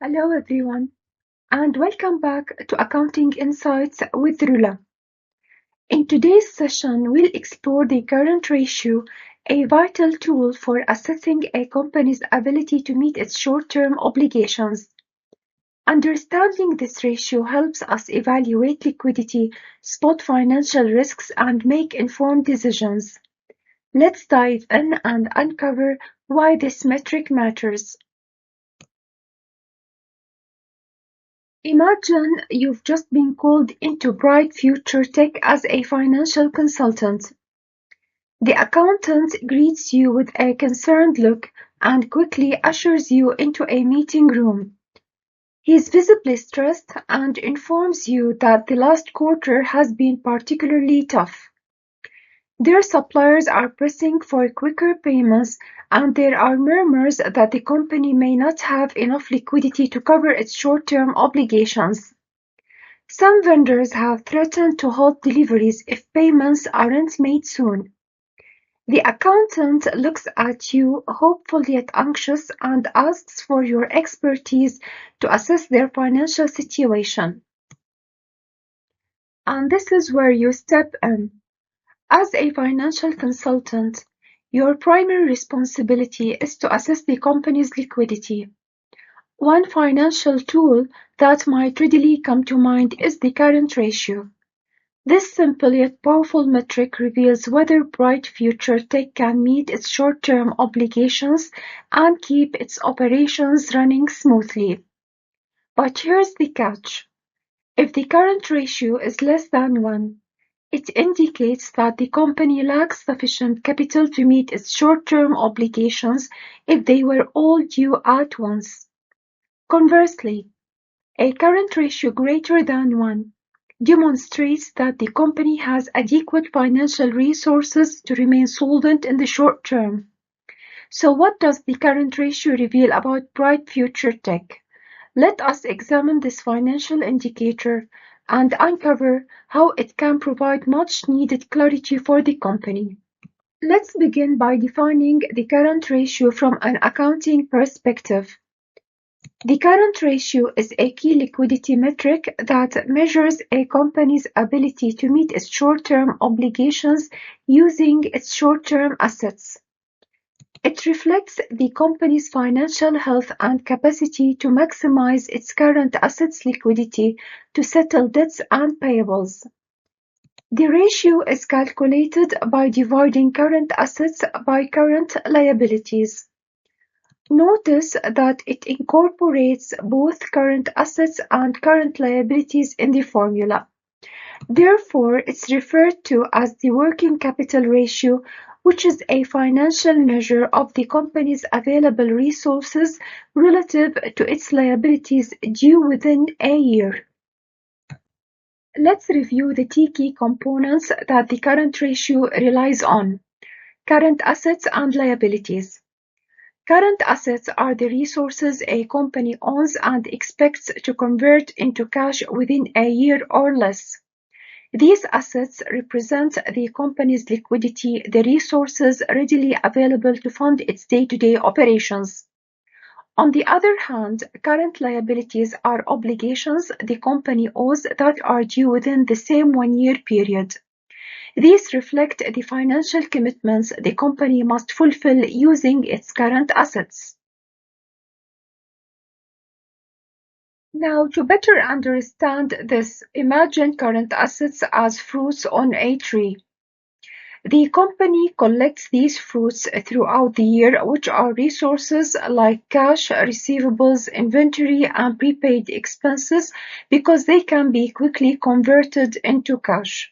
Hello everyone, and welcome back to Accounting Insights with Rula. In today's session, we'll explore the current ratio, a vital tool for assessing a company's ability to meet its short-term obligations. Understanding this ratio helps us evaluate liquidity, spot financial risks, and make informed decisions. Let's dive in and uncover why this metric matters. Imagine you've just been called into Bright Future Tech as a financial consultant. The accountant greets you with a concerned look and quickly ushers you into a meeting room. He is visibly stressed and informs you that the last quarter has been particularly tough. Their suppliers are pressing for quicker payments, and there are murmurs that the company may not have enough liquidity to cover its short-term obligations. Some vendors have threatened to halt deliveries if payments aren't made soon. The accountant looks at you, hopeful yet anxious, and asks for your expertise to assess their financial situation. And this is where you step in. As a financial consultant, your primary responsibility is to assess the company's liquidity. One financial tool that might readily come to mind is the current ratio. This simple yet powerful metric reveals whether Bright Future Tech can meet its short-term obligations and keep its operations running smoothly. But here's the catch. If the current ratio is less than 1, it indicates that the company lacks sufficient capital to meet its short-term obligations if they were all due at once. Conversely, a current ratio greater than 1 demonstrates that the company has adequate financial resources to remain solvent in the short term. So what does the current ratio reveal about Bright Future Tech? Let us examine this financial indicator and uncover how it can provide much needed clarity for the company. Let's begin by defining the current ratio from an accounting perspective. The current ratio is a key liquidity metric that measures a company's ability to meet its short-term obligations using its short-term assets. It reflects the company's financial health and capacity to maximize its current assets liquidity to settle debts and payables. The ratio is calculated by dividing current assets by current liabilities. Notice that it incorporates both current assets and current liabilities in the formula. Therefore, it's referred to as the working capital ratio, which is a financial measure of the company's available resources relative to its liabilities due within a year. Let's review the key components that the current ratio relies on: current assets and liabilities. Current assets are the resources a company owns and expects to convert into cash within a year or less. These assets represent the company's liquidity, the resources readily available to fund its day-to-day operations. On the other hand, current liabilities are obligations the company owes that are due within the same one-year period. These reflect the financial commitments the company must fulfill using its current assets. Now, to better understand this, imagine current assets as fruits on a tree. The company collects these fruits throughout the year, which are resources like cash, receivables, inventory, and prepaid expenses, because they can be quickly converted into cash.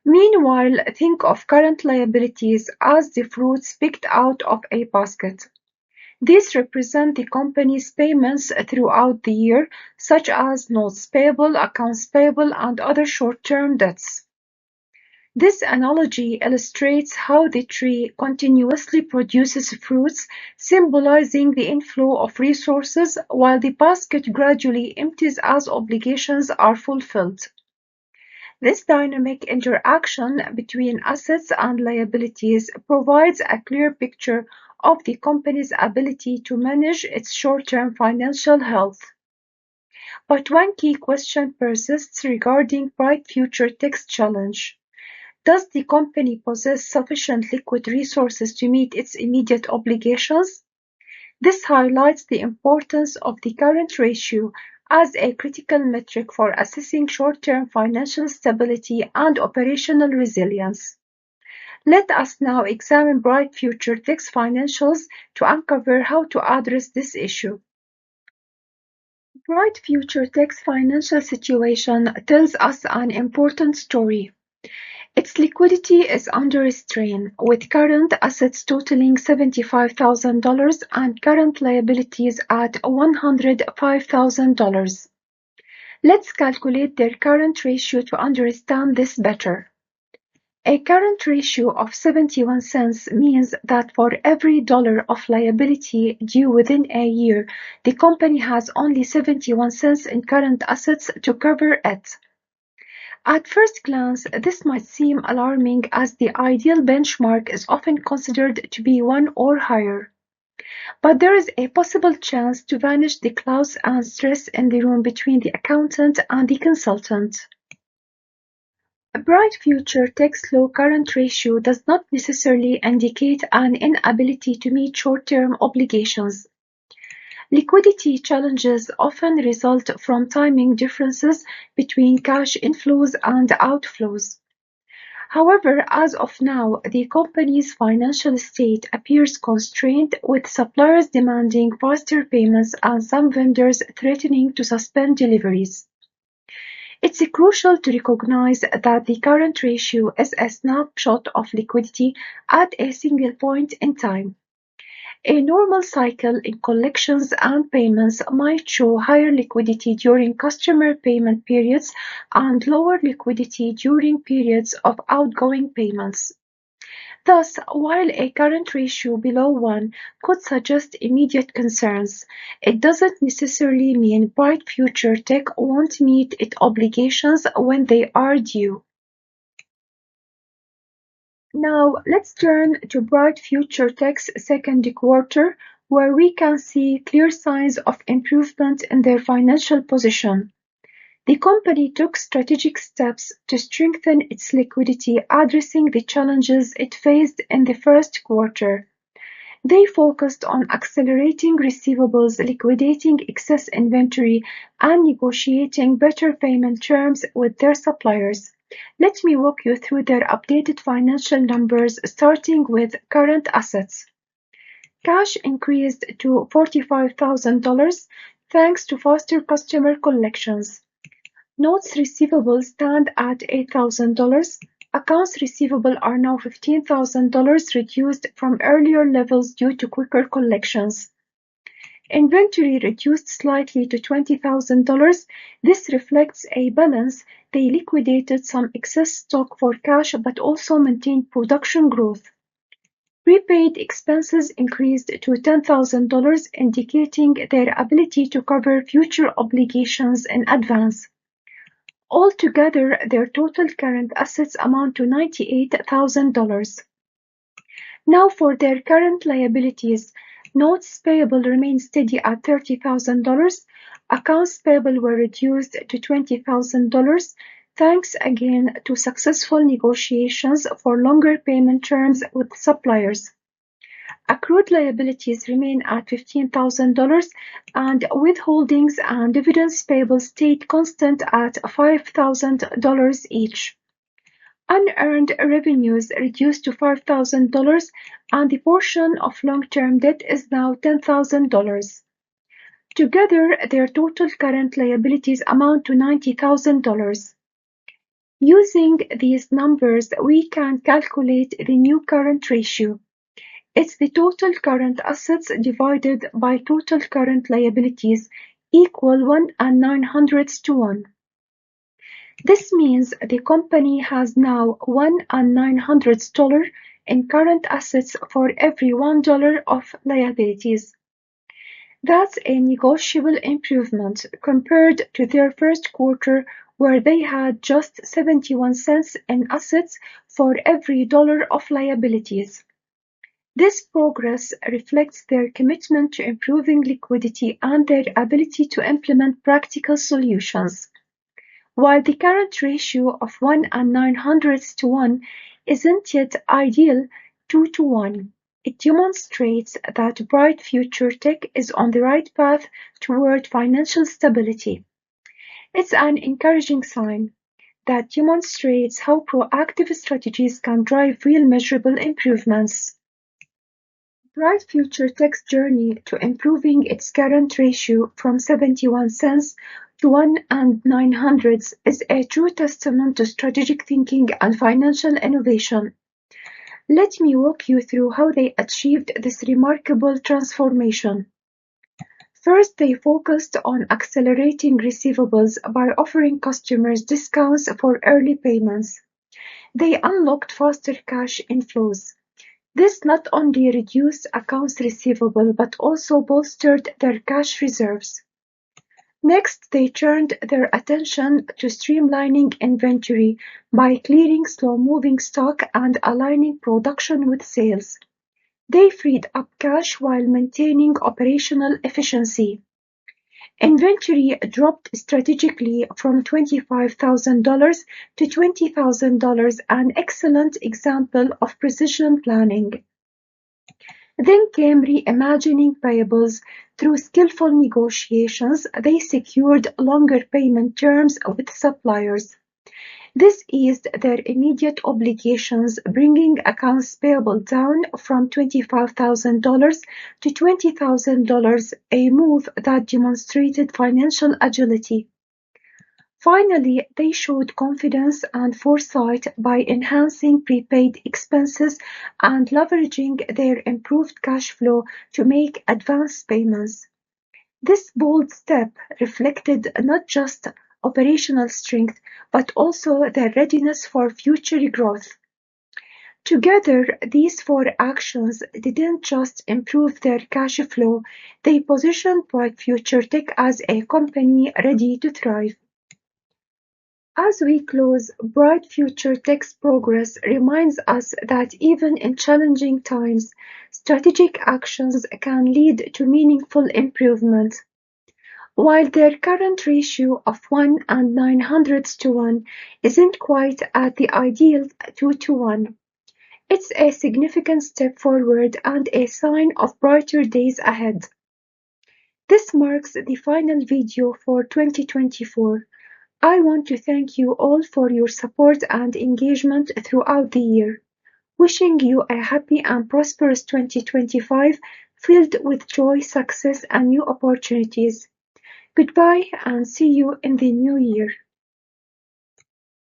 Meanwhile, think of current liabilities as the fruits picked out of a basket. These represent the company's payments throughout the year, such as notes payable, accounts payable, and other short-term debts. This analogy illustrates how the tree continuously produces fruits, symbolizing the inflow of resources, while the basket gradually empties as obligations are fulfilled. This dynamic interaction between assets and liabilities provides a clear picture of the company's ability to manage its short-term financial health. But one key question persists regarding Bright Future Tech's challenge. Does the company possess sufficient liquid resources to meet its immediate obligations? This highlights the importance of the current ratio as a critical metric for assessing short-term financial stability and operational resilience. Let us now examine Bright Future Tech's financials to uncover how to address this issue. Bright Future Tech's financial situation tells us an important story. Its liquidity is under strain, with current assets totaling $75,000 and current liabilities at $105,000. Let's calculate their current ratio to understand this better. A current ratio of 71 cents means that for every dollar of liability due within a year, the company has only 71 cents in current assets to cover it. At first glance, this might seem alarming as the ideal benchmark is often considered to be 1 or higher. But there is a possible chance to banish the clouds and stress in the room between the accountant and the consultant. A Bright Future Tech's low current ratio does not necessarily indicate an inability to meet short-term obligations. Liquidity challenges often result from timing differences between cash inflows and outflows. However, as of now, the company's financial state appears constrained, with suppliers demanding faster payments and some vendors threatening to suspend deliveries. It's crucial to recognize that the current ratio is a snapshot of liquidity at a single point in time. A normal cycle in collections and payments might show higher liquidity during customer payment periods and lower liquidity during periods of outgoing payments. Thus, while a current ratio below 1 could suggest immediate concerns, it doesn't necessarily mean Bright Future Tech won't meet its obligations when they are due. Now, let's turn to Bright Future Tech's second quarter, where we can see clear signs of improvement in their financial position. The company took strategic steps to strengthen its liquidity, addressing the challenges it faced in the first quarter. They focused on accelerating receivables, liquidating excess inventory, and negotiating better payment terms with their suppliers. Let me walk you through their updated financial numbers, starting with current assets. Cash increased to $45,000 thanks to faster customer collections. Notes receivable stand at $8,000. Accounts receivable are now $15,000, reduced from earlier levels due to quicker collections. Inventory reduced slightly to $20,000. This reflects a balance. They liquidated some excess stock for cash but also maintained production growth. Prepaid expenses increased to $10,000, indicating their ability to cover future obligations in advance. Altogether, their total current assets amount to $98,000. Now for their current liabilities. Notes payable remained steady at $30,000. Accounts payable were reduced to $20,000, thanks again to successful negotiations for longer payment terms with suppliers. Accrued liabilities remain at $15,000, and withholdings and dividends payable stayed constant at $5,000 each. Unearned revenues reduced to $5,000, and the portion of long-term debt is now $10,000. Together, their total current liabilities amount to $90,000. Using these numbers, we can calculate the new current ratio. It's the total current assets divided by total current liabilities, equal 1 and 900ths to 1. This means the company has now 1 and 900ths dollar in current assets for every $1 of liabilities. That's a negotiable improvement compared to their first quarter, where they had just 71 cents in assets for every dollar of liabilities. This progress reflects their commitment to improving liquidity and their ability to implement practical solutions. While the current ratio of 1 and 900ths to 1 isn't yet ideal 2 to 1, it demonstrates that Bright Future Tech is on the right path toward financial stability. It's an encouraging sign that demonstrates how proactive strategies can drive real measurable improvements. Bright Future Tech's journey to improving its current ratio from 71 cents to 1 and 900ths is a true testament to strategic thinking and financial innovation. Let me walk you through how they achieved this remarkable transformation. First, they focused on accelerating receivables by offering customers discounts for early payments. They unlocked faster cash inflows. This not only reduced accounts receivable but also bolstered their cash reserves. Next, they turned their attention to streamlining inventory by clearing slow-moving stock and aligning production with sales. They freed up cash while maintaining operational efficiency. Inventory dropped strategically from $25,000 to $20,000, an excellent example of precision planning. Then came reimagining payables. Through skillful negotiations, they secured longer payment terms with suppliers. This eased their immediate obligations, bringing accounts payable down from $25,000 to $20,000, a move that demonstrated financial agility. Finally, they showed confidence and foresight by enhancing prepaid expenses and leveraging their improved cash flow to make advance payments. This bold step reflected not just operational strength, but also their readiness for future growth. Together, these four actions didn't just improve their cash flow, they positioned Bright Future Tech as a company ready to thrive. As we close, Bright Future Tech's progress reminds us that even in challenging times, strategic actions can lead to meaningful improvement. While their current ratio of 1 and 900ths to 1 isn't quite at the ideal 2 to 1, it's a significant step forward and a sign of brighter days ahead. This marks the final video for 2024. I want to thank you all for your support and engagement throughout the year. Wishing you a happy and prosperous 2025 filled with joy, success, and new opportunities. Goodbye and see you in the new year.